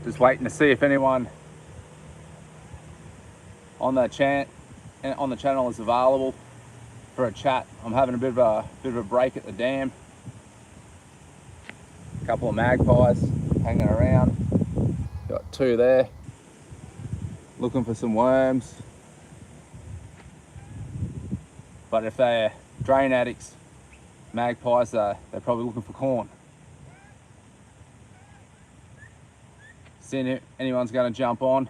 Just waiting to see if anyone on the channel is available for a chat. I'm having a bit of a break at the dam. A couple of magpies hanging around. Got two there, looking for some worms. But if they're drain addicts, magpies, they're probably looking for corn. Seeing if anyone's going to jump on,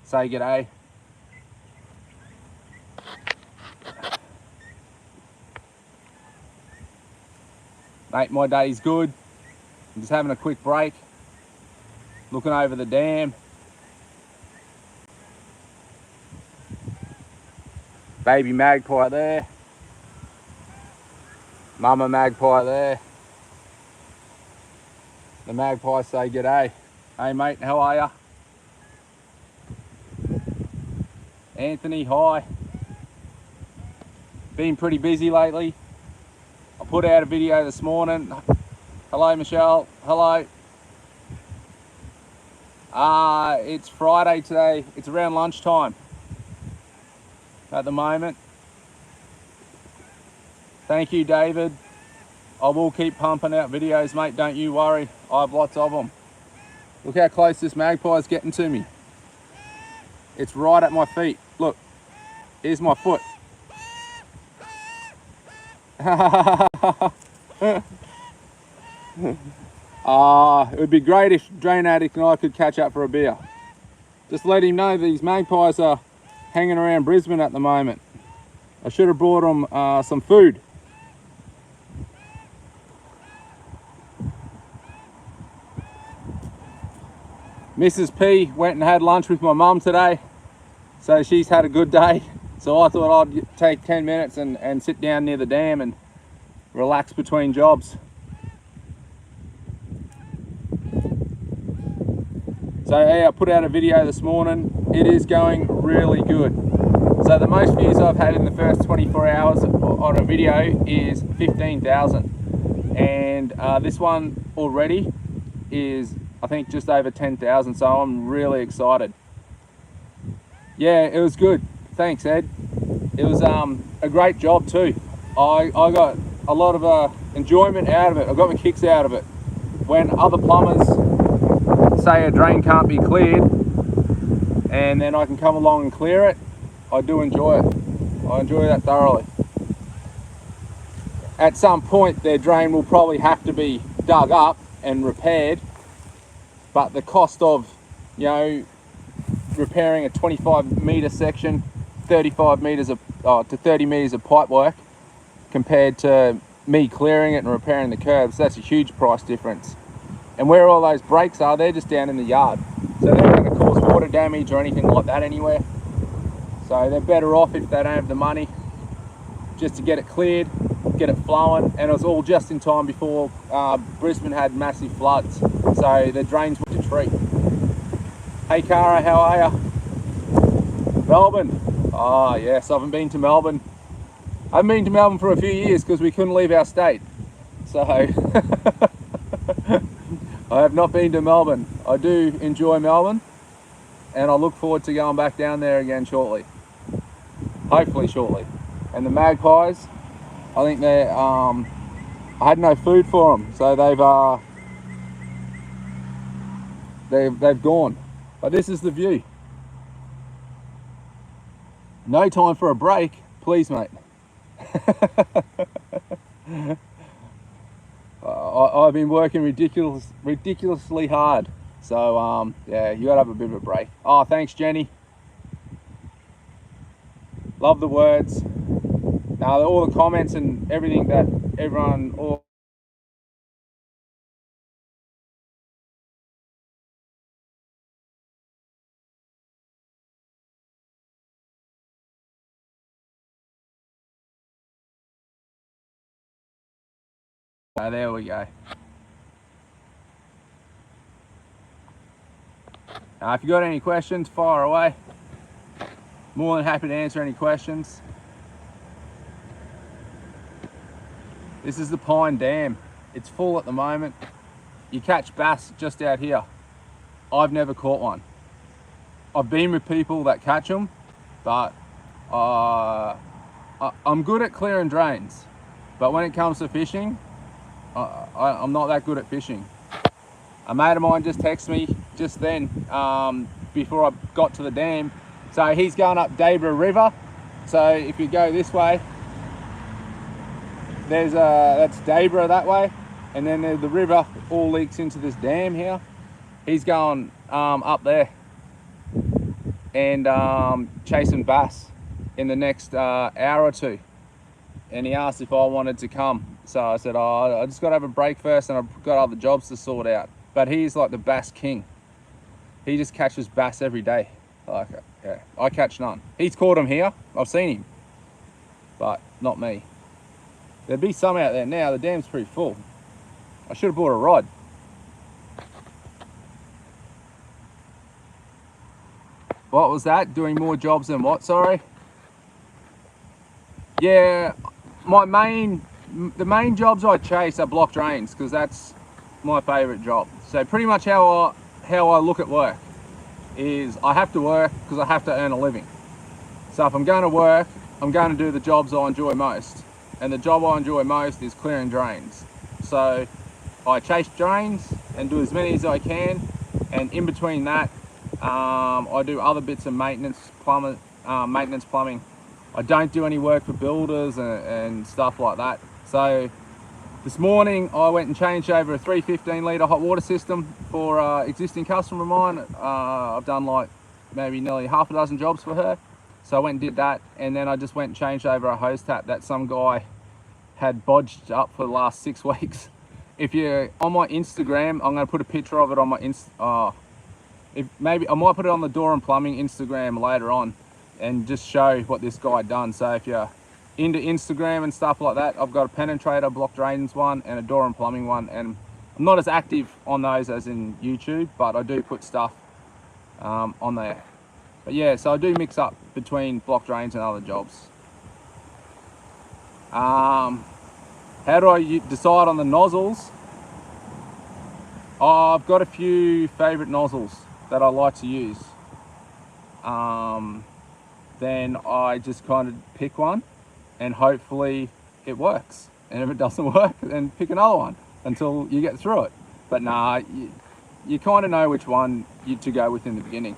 say g'day. Mate, my day's good. I'm just having a quick break, looking over the dam. Baby magpie there. Mama magpie there. The magpies say g'day. Hey mate, how are ya? Anthony, hi. Been pretty busy lately. I put out a video this morning. Hello Michelle, hello. It's Friday today. It's around lunchtime at the moment. Thank you, David. I will keep pumping out videos, mate, don't you worry. I have lots of them. Look how close this magpie is getting to me. It's right at my feet. Look, here's my foot. It would be great if Drain Addict and I could catch up for a beer. Just let him know these magpies are hanging around Brisbane at the moment. I should have brought them some food. Mrs. P went and had lunch with my mum today, so she's had a good day. So I thought I'd take 10 minutes and sit down near the dam and relax between jobs. So yeah, I put out a video this morning. It is going really good. So the most views I've had in the first 24 hours on a video is 15,000. And this one already is, I think, just over 10,000. So I'm really excited. Yeah, it was good. Thanks, Ed. It was a great job too. I got a lot of enjoyment out of it. I got my kicks out of it. When other plumbers say a drain can't be cleared and then I can come along and clear it, I do enjoy it. I enjoy that thoroughly. At some point their drain will probably have to be dug up and repaired, but the cost of, you know, repairing a 25 metre section, 35 metres to 30 metres of pipe work compared to me clearing it and repairing the curbs, that's a huge price difference. And where all those breaks are, they're just down in the yard. So they're not going to cause water damage or anything like that anywhere. So they're better off if they don't have the money just to get it cleared, get it flowing. And it was all just in time before Brisbane had massive floods. So the drains were to treat. Hey Cara, how are ya? Melbourne. Oh yes, I haven't been to Melbourne. I haven't been to Melbourne for a few years because we couldn't leave our state. So I have not been to Melbourne. I do enjoy Melbourne and I look forward to going back down there again shortly. Hopefully shortly. And the magpies, I think they're, I had no food for them, so they've gone. But this is the view. No time for a break, please mate. I've been working ridiculously hard. So yeah, you gotta have a bit of a break. Oh, thanks Jenny. Love the words. Now all the comments and everything that everyone there we go. If you got any questions, fire away. More than happy to answer any questions. This is the Pine Dam. It's full at the moment. You catch bass just out here. I've never caught one. I've been with people that catch them, but I'm good at clearing drains. But when it comes to fishing, I'm not that good at fishing. A mate of mine just texted me just then, before I got to the dam. So he's going up Debra River. So if you go this way, that's Debra that way, and then the river all leaks into this dam here. He's going up there and chasing bass in the next hour or two. And he asked if I wanted to come. So I said, oh, I just got to have a break first, and I've got other jobs to sort out. But he's like the bass king. He just catches bass every day. Like, yeah, I catch none. He's caught them here. I've seen him, but not me. There'd be some out there now. The dam's pretty full. I should have bought a rod. What was that? Doing more jobs than what? Sorry. Yeah, the main jobs I chase are block drains, because that's my favourite job. So pretty much how I look at work is I have to work because I have to earn a living. So if I'm going to work, I'm going to do the jobs I enjoy most. And the job I enjoy most is clearing drains. So I chase drains and do as many as I can. And in between that, I do other bits of maintenance plumbing. I don't do any work for builders and stuff like that. So this morning I went and changed over a 315 litre hot water system for existing customer of mine. I've done like maybe nearly half a dozen jobs for her. So I went and did that, and then I just went and changed over a hose tap that some guy had bodged up for the last 6 weeks. If you're on my Instagram, I'm going to put a picture of it on my maybe I might put it on the Door and Plumbing Instagram later on and just show what this guy done. So if you're into Instagram and stuff like that, I've got a Penetrator block drains one and a Door and Plumbing one, and I'm not as active on those as in YouTube, but I do put stuff on there. But yeah, so I do mix up between block drains and other jobs. How do I decide on the nozzles? I've got a few favourite nozzles that I like to use. Then I just kind of pick one and hopefully it works. And if it doesn't work, then pick another one until you get through it. But nah, you kind of know which one to go with in the beginning.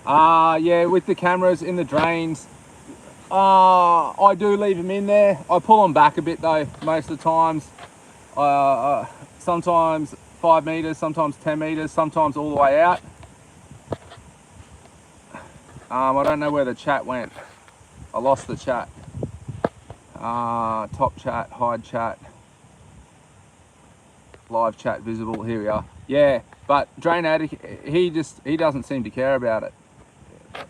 Yeah, with the cameras in the drains, I do leave them in there. I pull them back a bit though, most of the times. Sometimes 5 meters, sometimes 10 meters, sometimes all the way out. I don't know where the chat went. I lost the chat. Top chat, hide chat, live chat visible, here we are. Yeah, but Drain Addict, he doesn't seem to care about it.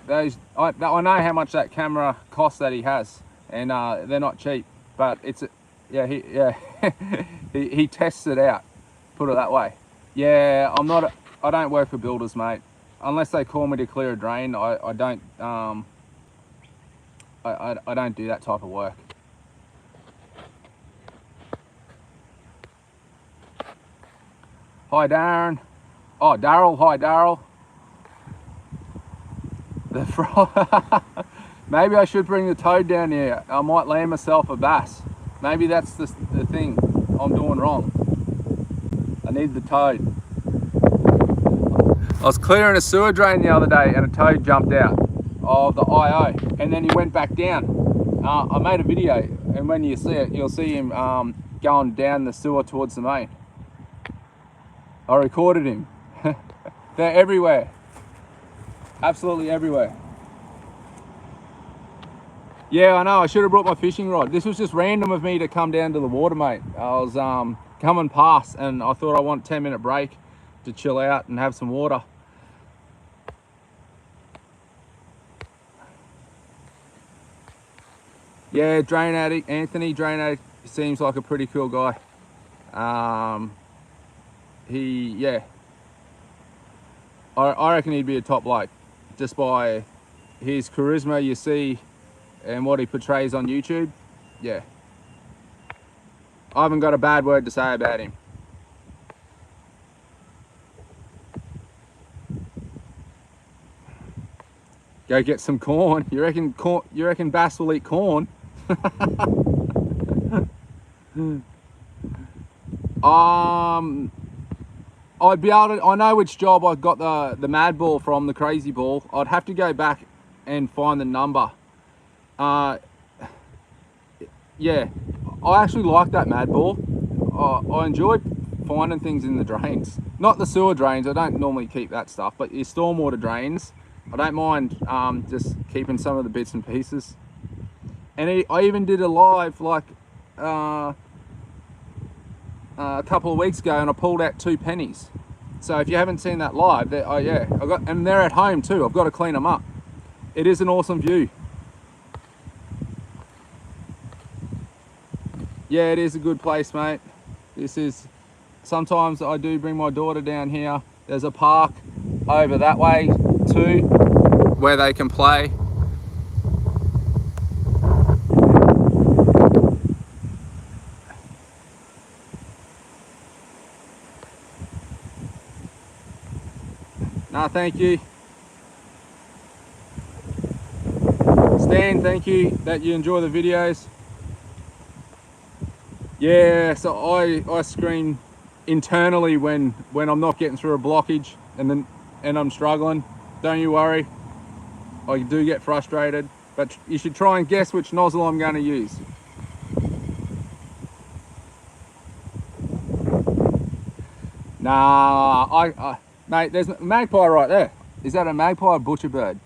I know how much that camera costs that he has, and they're not cheap, but he tests it out, put it that way. Yeah, I don't work for builders, mate. Unless they call me to clear a drain, I don't do that type of work. Hi Darren. Oh, Daryl, hi Daryl. Maybe I should bring the toad down here. I might land myself a bass. Maybe that's the thing I'm doing wrong. I need the toad. I was clearing a sewer drain the other day and a toad jumped out of the IO and then he went back down. I made a video, and when you see it, you'll see him going down the sewer towards the main. I recorded him. They're everywhere. Absolutely everywhere. Yeah, I know, I should have brought my fishing rod. This was just random of me to come down to the water, mate. I was coming past and I thought I want a 10-minute break to chill out and have some water. Yeah, Drain Addict, Anthony Drain Addict seems like a pretty cool guy. Yeah. I reckon he'd be a top bloke just by his charisma you see and what he portrays on YouTube. Yeah, I haven't got a bad word to say about him. Go get some corn. You reckon Bass will eat corn? I'd be able to, I know which job I got the mad ball from, the crazy ball. I'd have to go back and find the number. Yeah, I actually like that mad ball. I enjoy finding things in the drains. Not the sewer drains, I don't normally keep that stuff, but your stormwater drains, I don't mind just keeping some of the bits and pieces. And I even did a live like a couple of weeks ago, and I pulled out 2 pennies. So if you haven't seen that live, yeah, and they're at home too. I've got to clean them up. It is an awesome view. Yeah, it is a good place, mate. This is, sometimes I do bring my daughter down here. There's a park over that way too, where they can play. No, thank you. Stan, thank you that you enjoy the videos. Yeah, so I scream internally when I'm not getting through a blockage and I'm struggling. Don't you worry. I do get frustrated, but you should try and guess which nozzle I'm going to use. Nah, mate, there's a magpie right there. Is that a magpie or butcherbird?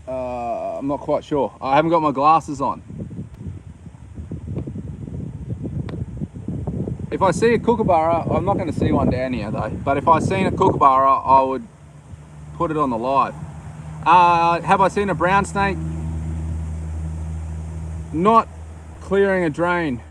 I'm not quite sure. I haven't got my glasses on. If I see a kookaburra, I'm not going to see one down here though, but if I seen a kookaburra, I would put it on the live. Have I seen a brown snake? Not clearing a drain.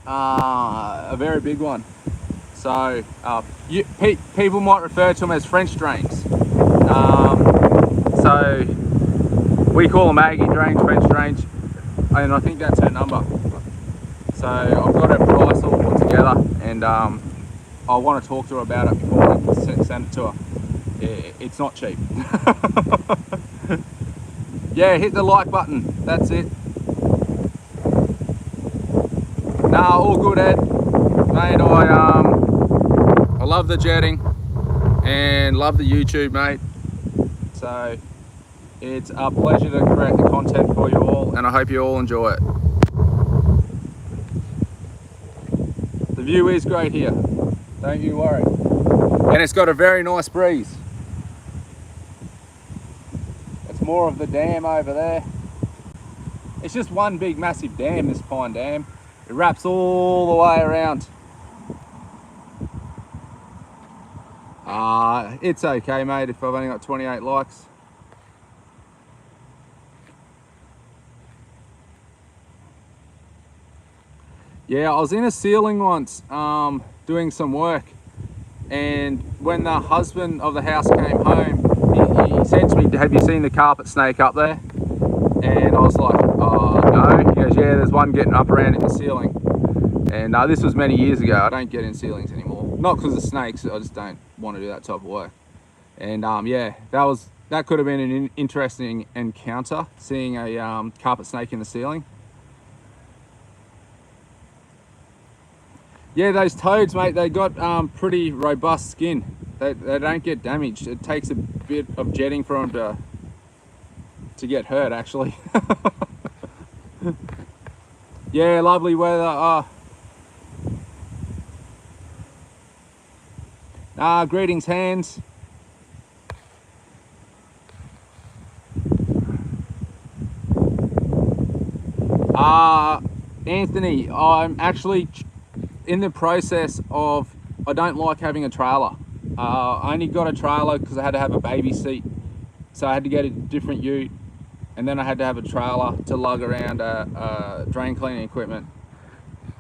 A very big one. So people might refer to them as French drains. So we call them Aggie drains, French drains, and I think that's her number. So I've got her price all put together, and I want to talk to her about it before I send it to her. It's not cheap. Yeah, hit the like button. That's it. Nah, all good, Ed. Mate, I love the jetting and love the YouTube, mate. So it's a pleasure to create the content for you all, and I hope you all enjoy it. The view is great here, don't you worry. And it's got a very nice breeze. It's more of the dam over there. It's just one big massive dam, this Pine Dam. It wraps all the way around. It's okay, mate, if I've only got 28 likes. Yeah, I was in a ceiling once, doing some work, and when the husband of the house came home, he said to me, "Have you seen the carpet snake up there?" And I was like, no. He goes, "Yeah, there's one getting up around in the ceiling." And this was many years ago. I don't get in ceilings anymore. Not because of snakes, I just don't want to do that type of work. And yeah, that could have been an interesting encounter, seeing a carpet snake in the ceiling. Yeah, those toads, mate, they got pretty robust skin. They don't get damaged. It takes a bit of jetting for them to get hurt, actually. Yeah, lovely weather. Greetings, hands. Anthony, I'm actually in the process of, I don't like having a trailer. I only got a trailer because I had to have a baby seat. So I had to get a different ute, and then I had to have a trailer to lug around drain cleaning equipment.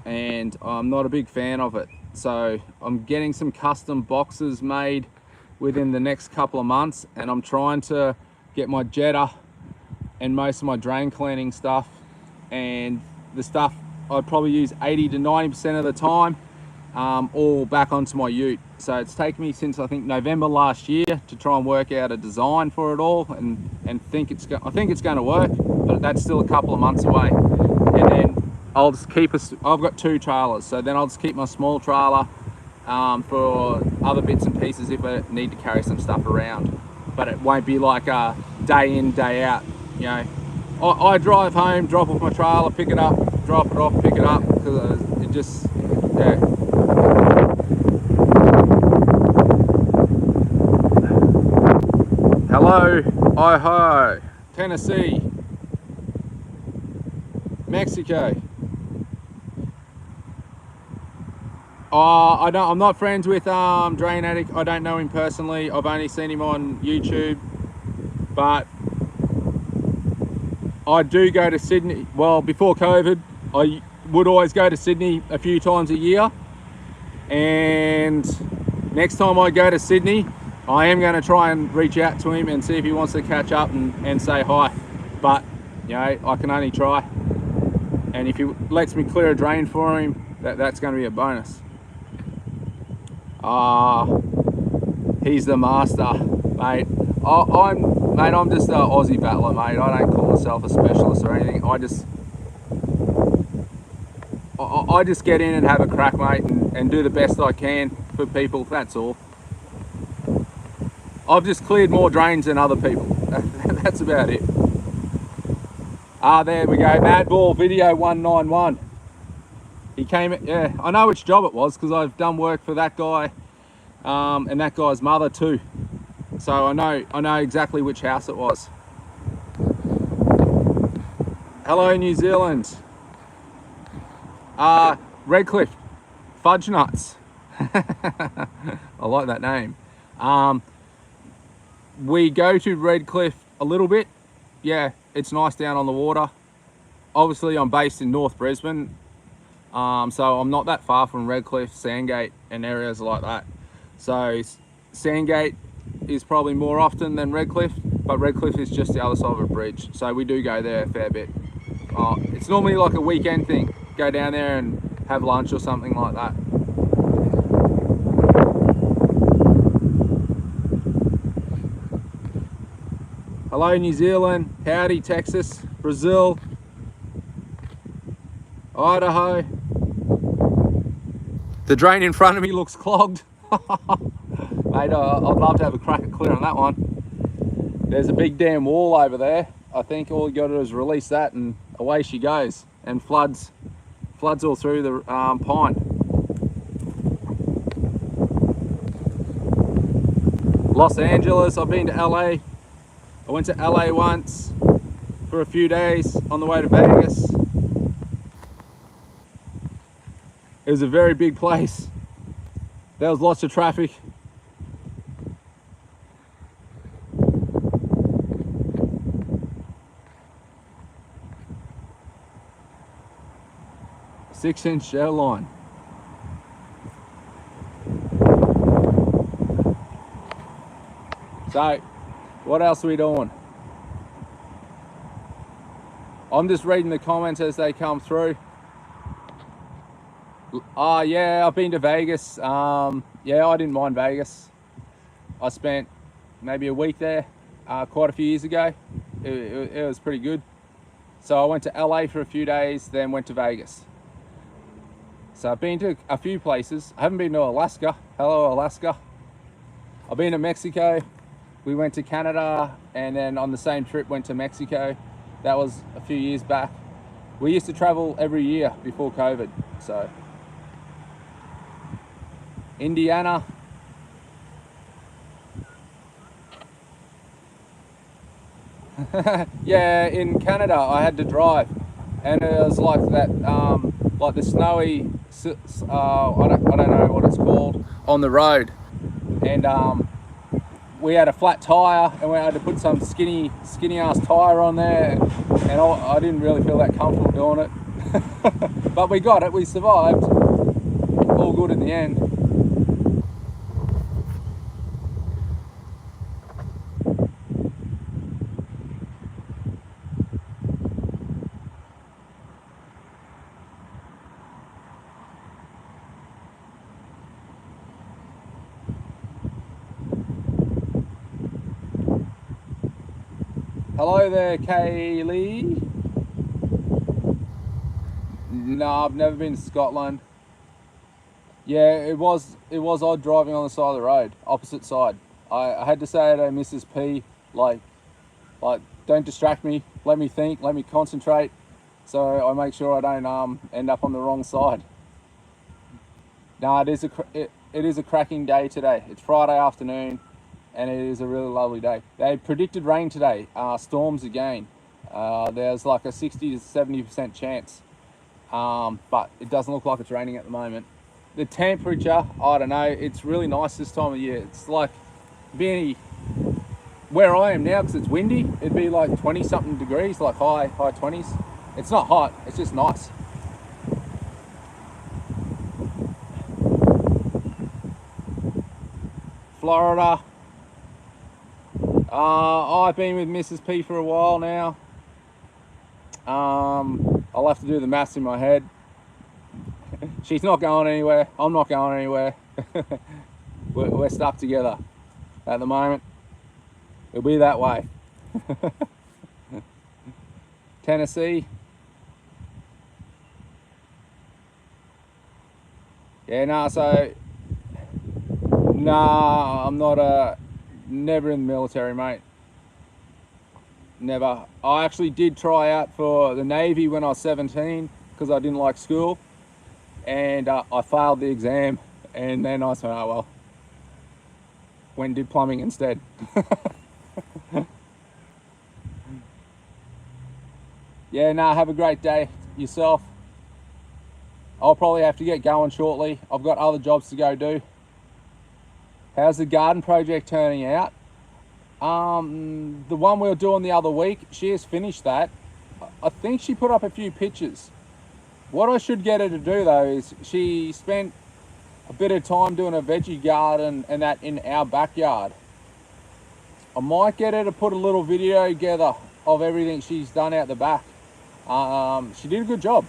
And I'm not a big fan of it. So I'm getting some custom boxes made within the next couple of months, and I'm trying to get my jetter and most of my drain cleaning stuff and the stuff I'd probably use 80 to 90% of the time, all back onto my ute. So it's taken me since I think November last year to try and work out a design for it all, and I think it's going to work, but that's still a couple of months away. And then I'll just keep I've got 2 trailers, so then I'll just keep my small trailer for other bits and pieces if I need to carry some stuff around. But it won't be like a day in, day out, you know. I drive home, drop off my trailer, pick it up, drop it off, pick it up, because it just, yeah. Hello, Idaho, Tennessee, Mexico. I'm not friends with Drain Addict. I don't know him personally. I've only seen him on YouTube, but I do go to Sydney. Well, before COVID, I would always go to Sydney a few times a year. And next time I go to Sydney, I am going to try and reach out to him and see if he wants to catch up and say hi. But, you know, I can only try. And if he lets me clear a drain for him, that's going to be a bonus. He's the master, mate. I'm just an Aussie battler, mate. I don't call myself a specialist or anything. I just get in and have a crack, mate, and do the best I can for people. That's all. I've just cleared more drains than other people. That's about it. There we go. Madball video 191. He came, yeah, I know which job it was because I've done work for that guy and that guy's mother too. So I know exactly which house it was. Hello, New Zealand. Redcliffe, Fudge Nuts. I like that name. We go to Redcliffe a little bit. Yeah, it's nice down on the water. Obviously, I'm based in North Brisbane. So I'm not that far from Redcliffe, Sandgate and areas like that. So Sandgate is probably more often than Redcliffe, but Redcliffe is just the other side of a bridge. So we do go there a fair bit. It's normally like a weekend thing. Go down there and have lunch or something like that. Hello, New Zealand. Howdy, Texas, Brazil, Idaho. The drain in front of me looks clogged. Mate, I'd love to have a crack at clearing that one. There's a big damn wall over there. I think all you got to do is release that and away she goes. And floods all through the pine. Los Angeles, I've been to LA. I went to LA once for a few days on the way to Vegas. It was a very big place. There was lots of traffic. Six-inch shell line. So, what else are we doing? I'm just reading the comments as they come through. Yeah, I've been to Vegas. Yeah, I didn't mind Vegas. I spent maybe a week there quite a few years ago. It was pretty good. So I went to LA for a few days, then went to Vegas. So I've been to a few places. I haven't been to Alaska. Hello, Alaska. I've been to Mexico. We went to Canada, and then on the same trip went to Mexico. That was a few years back. We used to travel every year before COVID. So Indiana. Yeah, in Canada I had to drive, and it was like that, like the snowy, I don't know what it's called, on the road, and we had a flat tire, and we had to put some skinny ass tire on there, and I didn't really feel that comfortable doing it. But we got it, we survived, all good in the end. Hello there, Kaylee. No, I've never been to Scotland. Yeah, it was odd driving on the side of the road, opposite side. I had to say to Mrs. P, like, don't distract me, let me think, let me concentrate, so I make sure I don't end up on the wrong side. No, it is a cracking day today. It's Friday afternoon, and it is a really lovely day. They predicted rain today, storms again. There's like a 60 to 70% chance, but it doesn't look like it's raining at the moment. The temperature, I don't know, it's really nice this time of year. It's like being where I am now, because it's windy, it'd be like 20 something degrees, like high 20s. It's not hot, it's just nice. Florida. I've been with Mrs. P for a while now. I'll have to do the maths in my head. She's not going anywhere. I'm not going anywhere. We're stuck together at the moment. It'll be that way. Tennessee. Yeah, no, so... Nah, I'm not never in the military, mate. Never. I actually did try out for the Navy when I was 17 because I didn't like school. And I failed the exam, and then I said, oh well, went and did plumbing instead. Yeah, nah, have a great day yourself. I'll probably have to get going shortly. I've got other jobs to go do. How's the garden project turning out? The one we were doing the other week, she has finished that. I think she put up a few pictures. What I should get her to do though is she spent a bit of time doing a veggie garden and that in our backyard. I might get her to put a little video together of everything she's done out the back. She did a good job.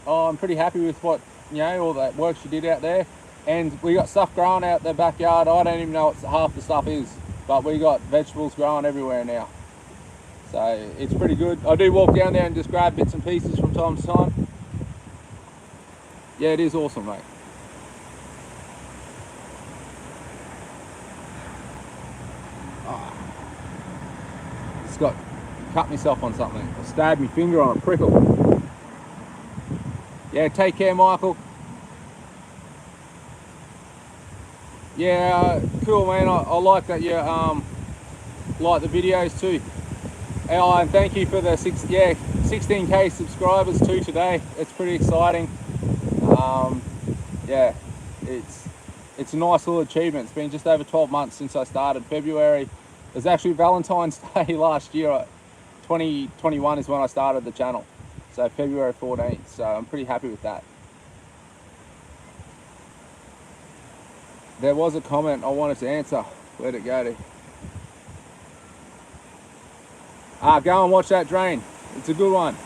I'm pretty happy with what, all that work she did out there. And we got stuff growing out the backyard. I don't even know what half the stuff is, but we got vegetables growing everywhere now. So it's pretty good. I do walk down there and just grab bits and pieces from time to time. Yeah, it is awesome, mate. Just cut myself on something. I stabbed my finger on a prickle. Yeah, take care, Michael. Yeah, cool, man. I like that you like the videos too. And thank you for the 16k subscribers too today. It's pretty exciting. Yeah, it's a nice little achievement. It's been just over 12 months since I started. February, it was actually Valentine's Day last year. 2021 is when I started the channel. So February 14th. So I'm pretty happy with that. There was a comment I wanted to answer. Where'd it go to? Go and watch that drain. It's a good one.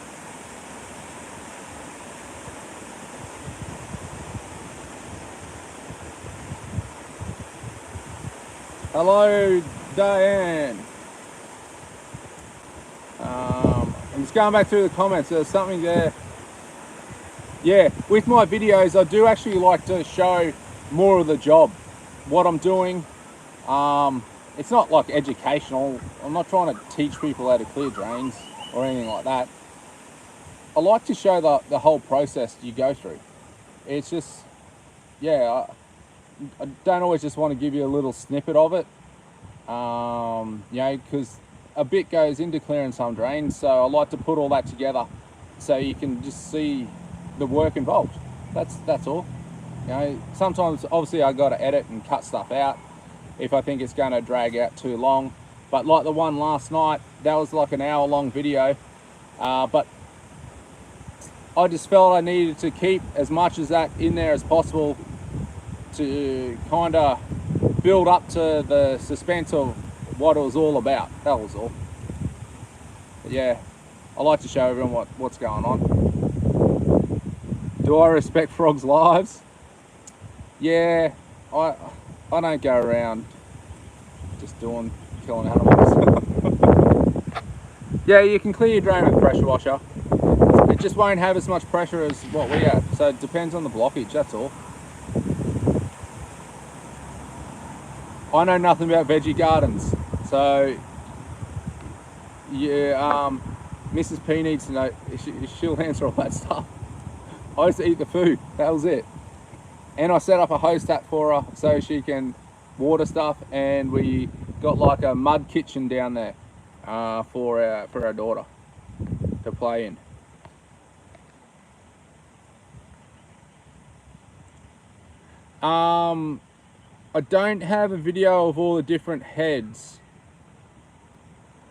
Hello, Diane. I'm just going back through the comments. There's something there. Yeah, with my videos, I do actually like to show more of the job, what I'm doing. It's not like educational. I'm not trying to teach people how to clear drains or anything like that. I like to show the whole process you go through. It's just, yeah, I don't always just want to give you a little snippet of it, because a bit goes into clearing some drains, so I like to put all that together so you can just see the work involved. That's all. Sometimes obviously I got to edit and cut stuff out if I think it's going to drag out too long, but like the one last night, that was like an hour-long video, but I just felt I needed to keep as much as that in there as possible to kind of build up to the suspense of what it was all about. That was all. But yeah, I like to show everyone what's going on. Do I respect frogs' lives? Yeah, I don't go around just killing animals. Yeah, you can clear your drain with a pressure washer. It just won't have as much pressure as what we have. So it depends on the blockage, that's all. I know nothing about veggie gardens. So, yeah, Mrs. P needs to know, she'll answer all that stuff. I used to eat the food, that was it. And I set up a hose tap for her so she can water stuff, and we got like a mud kitchen down there for our daughter to play in. I don't have a video of all the different heads.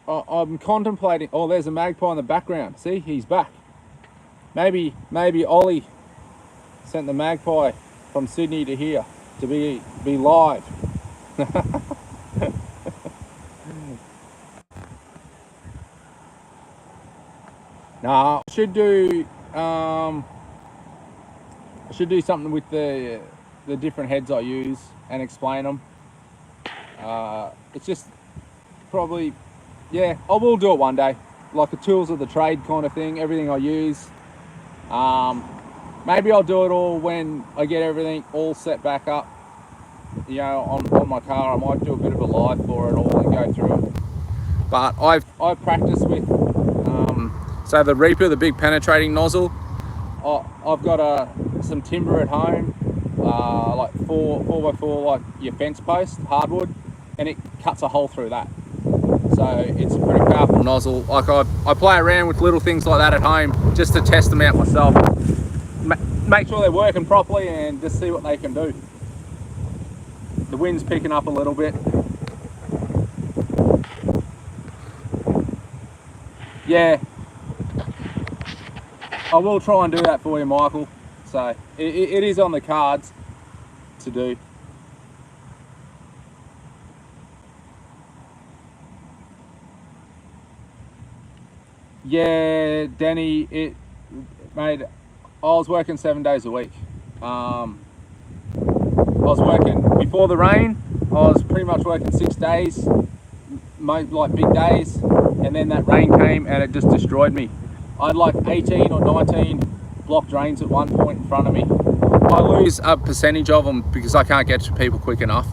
I'm contemplating. Oh, there's a magpie in the background. See, he's back. Maybe Ollie sent the magpie from Sydney to here to be live. Nah, I should do something with the different heads I use and explain them. It's just probably, yeah, I will do it one day, like the tools of the trade kind of thing, everything I use. Maybe I'll do it all when I get everything all set back up, you know, on my car. I might do a bit of a live for it all and go through it. But I've practiced with so the Reaper, the big penetrating nozzle. I've got some timber at home, like 4x4, like your fence post, hardwood, and it cuts a hole through that. So it's a pretty powerful nozzle. Like I play around with little things like that at home just to test them out myself. Make sure they're working properly and just see what they can do. The wind's picking up a little bit. Yeah, I will try and do that for you, Michael. So it is on the cards to do. Yeah, Danny, mate, I was working 7 days a week. I was working before the rain. I was pretty much working 6 days, like big days, and then that rain came and it just destroyed me. I had like 18 or 19 block drains at one point in front of me. I lose a percentage of them because I can't get to people quick enough.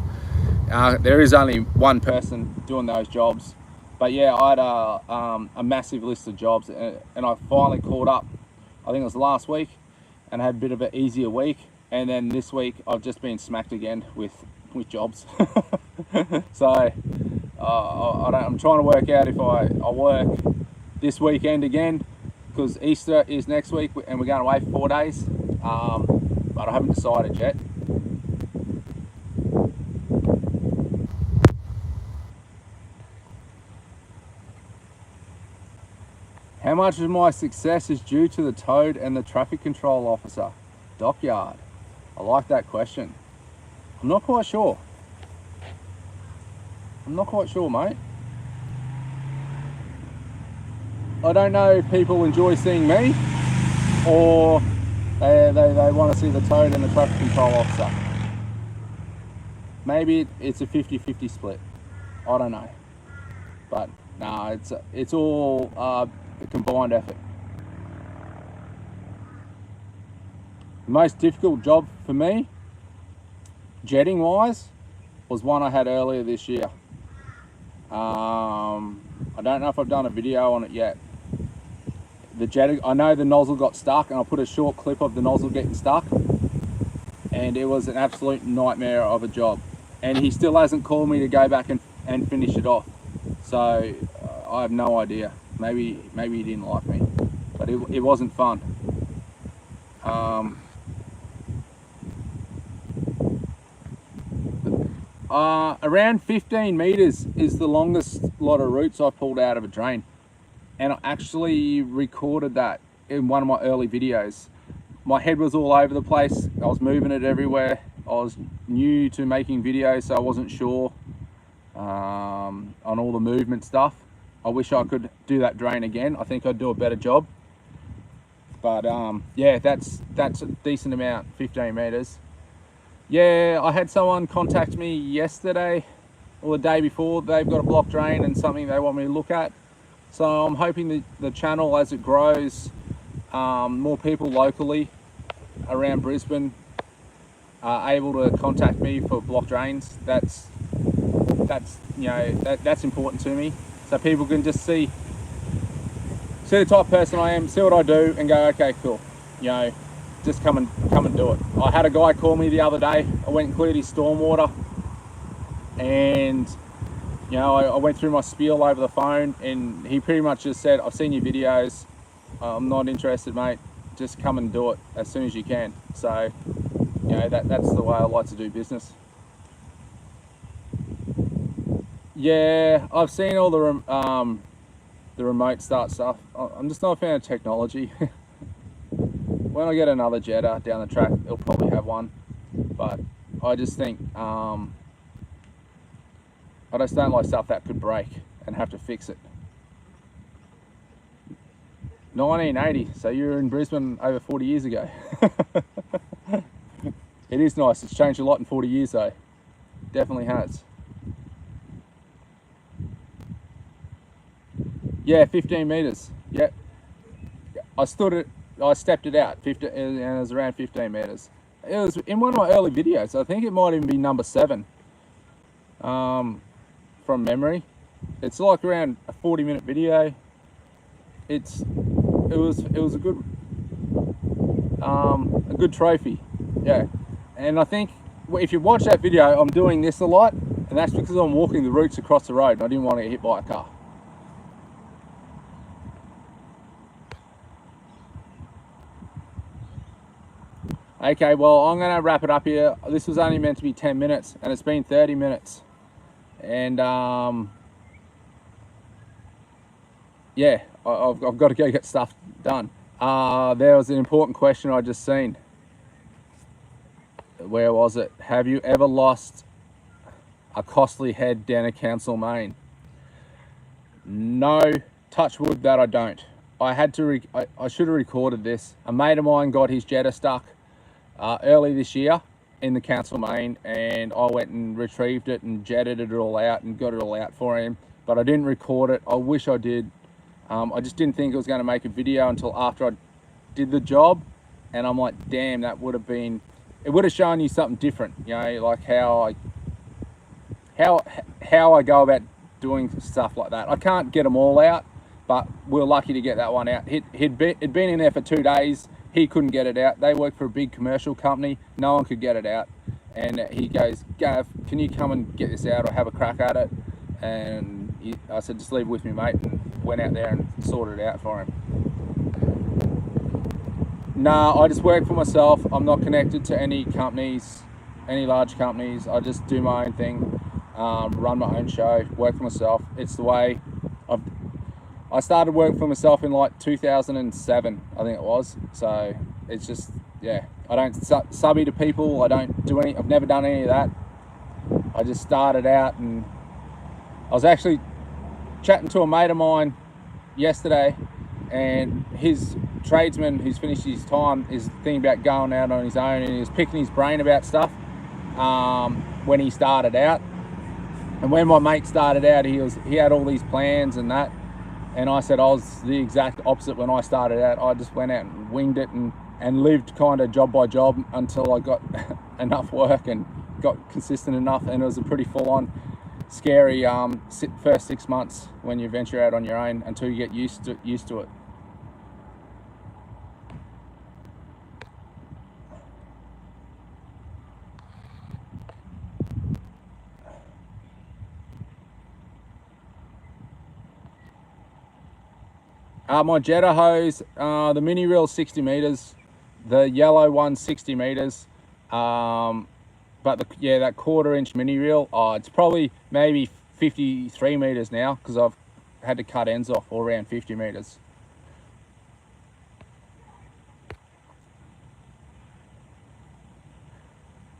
There is only one person doing those jobs. But yeah, I had a massive list of jobs, and I finally caught up. I think it was last week, and I had a bit of an easier week. And then this week, I've just been smacked again with jobs. So I'm trying to work out if I work this weekend again, because Easter is next week, and we're going away for 4 days. But I haven't decided yet. How much of my success is due to the toad and the traffic control officer? Dockyard. I like that question. I'm not quite sure. Mate. I don't know if people enjoy seeing me, or they want to see the toad and the traffic control officer. Maybe it's a 50-50 split. I don't know. But no, it's all a combined effort. The most difficult job for me, jetting wise, was one I had earlier this year. I don't know if I've done a video on it yet. The jetting, I know the nozzle got stuck, and I put a short clip of the nozzle getting stuck, and it was an absolute nightmare of a job. And he still hasn't called me to go back and finish it off. So I have no idea. Maybe he didn't like me, but it wasn't fun. Around 15 meters is the longest lot of roots I've pulled out of a drain, and I actually recorded that in one of my early videos. My head was all over the place. I was moving it everywhere. I was new to making videos, so I wasn't sure on all the movement stuff. I wish I could do that drain again. I think I'd do a better job. But yeah, that's a decent amount, 15 meters. Yeah, I had someone contact me yesterday or the day before. They've got a block drain and something they want me to look at. So I'm hoping the channel, as it grows, more people locally around Brisbane are able to contact me for block drains. That's you know, that's important to me, so people can just see the type of person I am, see what I do, and go, okay, cool, you know, just come and do it. I had a guy call me the other day. I went and cleared his stormwater, and you know, I went through my spiel over the phone, and he pretty much just said, I've seen your videos, I'm not interested, mate, just come and do it as soon as you can. So you know, that's the way I like to do business. Yeah, I've seen all the remote start stuff. I'm just not a fan of technology. When I get another Jetta down the track, it'll probably have one, but I just think I just don't like stuff that could break and have to fix it. 1980, so you were in Brisbane over 40 years ago. It is nice. It's changed a lot in 40 years though. Definitely has. Yeah, 15 meters. Yep. I stepped it out, 50, and it was around 15 meters. It was in one of my early videos. I think it might even be number 7, from memory. It's like around a 40-minute video. It was a good trophy. Yeah. And I think if you watch that video, I'm doing this a lot, and that's because I'm walking the routes across the road and I didn't want to get hit by a car. Okay, well, I'm going to wrap it up here. This was only meant to be 10 minutes, and it's been 30 minutes. And yeah, I've got to go get stuff done. There was an important question I just seen. Where was it? Have you ever lost a costly head down a council main? No, touch wood that I don't. I had to. I should have recorded this. A mate of mine got his Jetta stuck early this year in the council main, and I went and retrieved it and jetted it all out and got it all out for him. But I didn't record it. I wish I did. I just didn't think it was going to make a video until after I did the job, and I'm like, damn, that would have been. It would have shown you something different, you know, like how I go about doing stuff like that. I can't get them all out, but we're lucky to get that one out. It'd been in there for 2 days. He couldn't get it out. They work for a big commercial company. No one could get it out. And he goes, Gav, can you come and get this out or have a crack at it? And I said, just leave it with me, mate, and went out there and sorted it out for him. No, I just work for myself. I'm not connected to any companies, any large companies. I just do my own thing, run my own show, work for myself. It's the way I started working for myself in like 2007, I think it was. So it's just, yeah, I don't subby to people. I don't do any, I've never done any of that. I just started out, and I was actually chatting to a mate of mine yesterday, and his tradesman who's finished his time is thinking about going out on his own, and he was picking his brain about stuff when he started out. And when my mate started out, he had all these plans and that, and I said I was the exact opposite. When I started out, I just went out and winged it and lived kind of job by job until I got enough work and got consistent enough. And it was a pretty full-on scary first 6 months when you venture out on your own until you get used to it. My Jetta hose, the mini reel 60 meters, the yellow one 60 meters, but that 1/4 inch mini reel, it's probably maybe 53 meters now because I've had to cut ends off, all around 50 meters.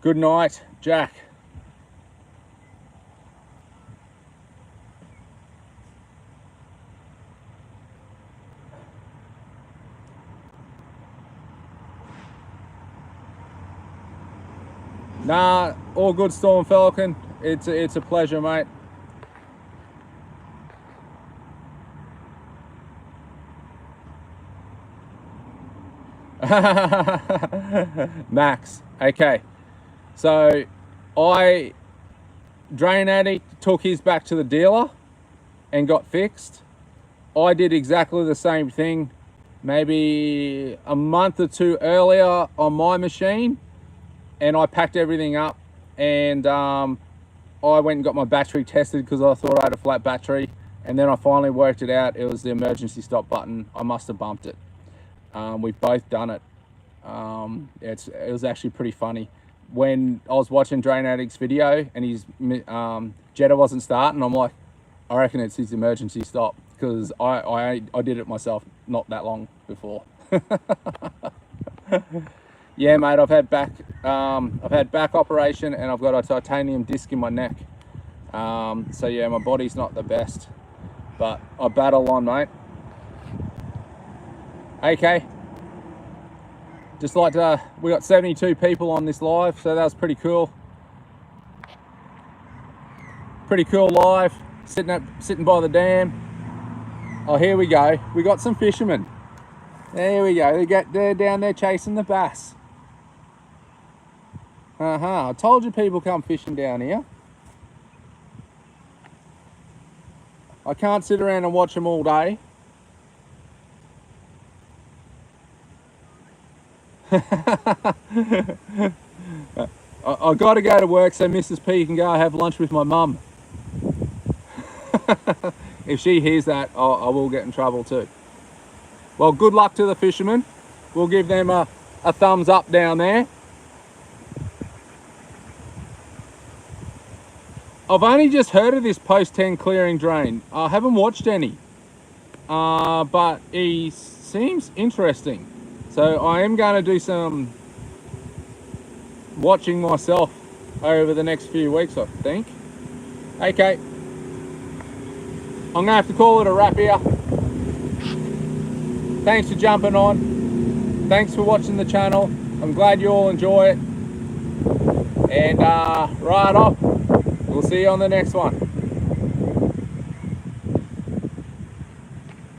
Good night, Jack. Nah, all good, Storm Falcon. It's a pleasure, mate. Max. Okay. So Drain Addict took his back to the dealer and got fixed. I did exactly the same thing maybe a month or two earlier on my machine, and I packed everything up, and I went and got my battery tested because I thought I had a flat battery, and then I finally worked it out. It was the emergency stop button. I must have bumped it. We've both done it. It was actually pretty funny. When I was watching Drain Addict's video and his Jetta wasn't starting, I'm like, I reckon it's his emergency stop, because I did it myself not that long before. Yeah, mate, I've had back operation, and I've got a titanium disc in my neck. So yeah, my body's not the best, but I battle on, mate. Okay. Just like to, we got 72 people on this live, so that was pretty cool. Pretty cool live, sitting by the dam. Oh, here we go. We got some fishermen. There we go. They're down there chasing the bass. I told you people come fishing down here. I can't sit around and watch them all day. I got to go to work so Mrs. P can go have lunch with my mum. If she hears that, I will get in trouble too. Well, good luck to the fishermen. We'll give them a thumbs up down there. I've only just heard of this post 10 clearing drain. I haven't watched any, but he seems interesting. So I am going to do some watching myself over the next few weeks, I think. Okay. I'm going to have to call it a wrap here. Thanks for jumping on. Thanks for watching the channel. I'm glad you all enjoy it. And right off. We'll see you on the next one.